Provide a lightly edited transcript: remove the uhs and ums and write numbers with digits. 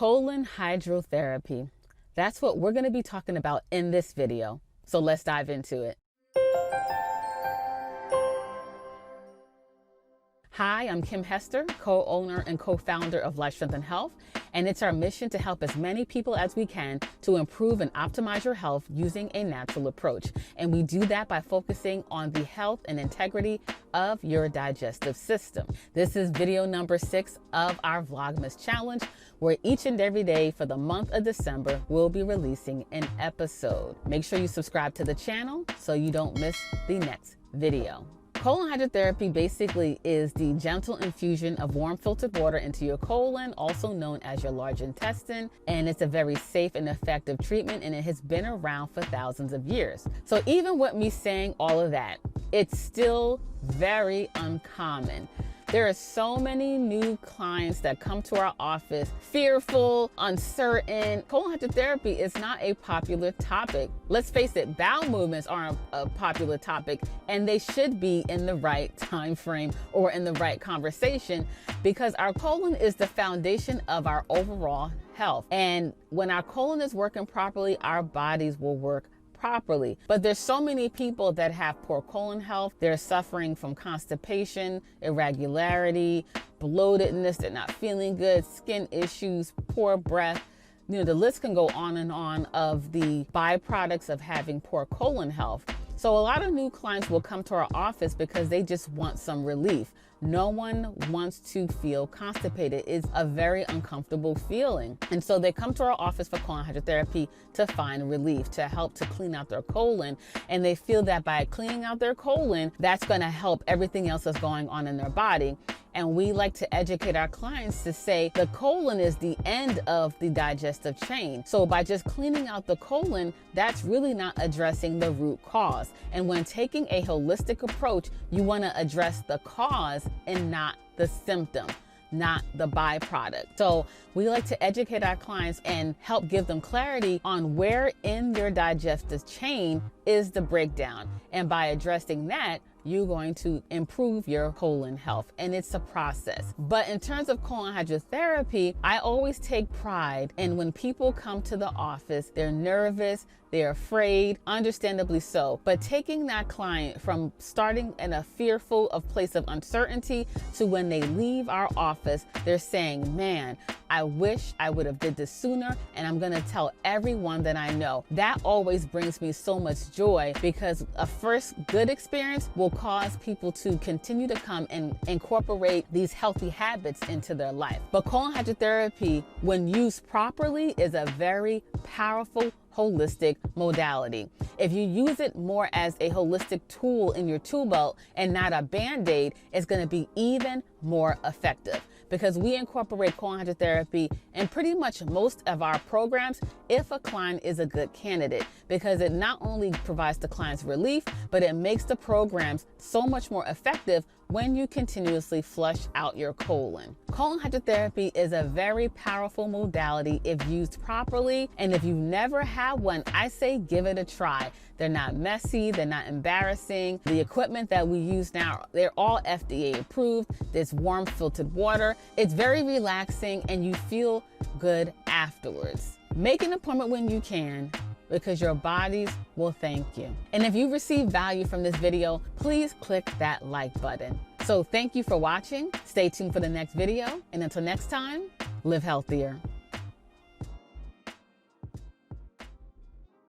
Colon hydrotherapy. That's what we're going to be talking about in this video. So let's dive into it. Hi, I'm Kim Hester, co-owner and co-founder of Life Strength and Health, and it's our mission to help as many people as we can to improve and optimize your health using a natural approach. And we do that by focusing on the health and integrity of your digestive system. This is video number 6 of our Vlogmas challenge, where each and every day for the month of December, we'll be releasing an episode. Make sure you subscribe to the channel so you don't miss the next video. Colon hydrotherapy basically is the gentle infusion of warm filtered water into your colon, also known as your large intestine, and it's a very safe and effective treatment, and it has been around for thousands of years. So even with me saying all of that, it's still very uncommon. There are so many new clients that come to our office fearful, uncertain. Colon hydrotherapy is not a popular topic. Let's face it, bowel movements are a popular topic, and they should be in the right time frame or in the right conversation, because our colon is the foundation of our overall health. And when our colon is working properly, our bodies will work properly. But there's so many people that have poor colon health. They're suffering from constipation, irregularity, bloatedness, they're not feeling good, skin issues, poor breath. You know, the list can go on and on of the byproducts of having poor colon health. So a lot of new clients will come to our office because they just want some relief. No one wants to feel constipated. It's a very uncomfortable feeling. And so they come to our office for colon hydrotherapy to find relief, to help to clean out their colon. And they feel that by cleaning out their colon, that's going to help everything else that's going on in their body. And we like to educate our clients to say the colon is the end of the digestive chain. So by just cleaning out the colon, that's really not addressing the root cause. And when taking a holistic approach, you want to address the cause and not the symptom, not the byproduct. So we like to educate our clients and help give them clarity on where in their digestive chain is the breakdown. And by addressing that, you're going to improve your colon health, and it's a process. But in terms of colon hydrotherapy, I always take pride in when people come to the office, they're nervous, they're afraid, understandably so. But taking that client from starting in a fearful of place of uncertainty to when they leave our office, they're saying, man, I wish I would have did this sooner, and I'm gonna tell everyone that I know. That always brings me so much joy, because a first good experience will cause people to continue to come and incorporate these healthy habits into their life. But colon hydrotherapy, when used properly, is a very powerful holistic modality. If you use it more as a holistic tool in your tool belt and not a band-aid, it's going to be even more effective, because we incorporate colon hydrotherapy in pretty much most of our programs if a client is a good candidate, because it not only provides the clients relief, but it makes the programs so much more effective when you continuously flush out your colon. Colon hydrotherapy is a very powerful modality if used properly, and if you've never had one, I say give it a try. They're not messy, they're not embarrassing. The equipment that we use now, they're all FDA approved. There's warm filtered water. It's very relaxing, and you feel good afterwards. Make an appointment when you can, because your bodies will thank you. And if you receive value from this video, please click that like button. So thank you for watching. Stay tuned for the next video. And until next time, live healthier.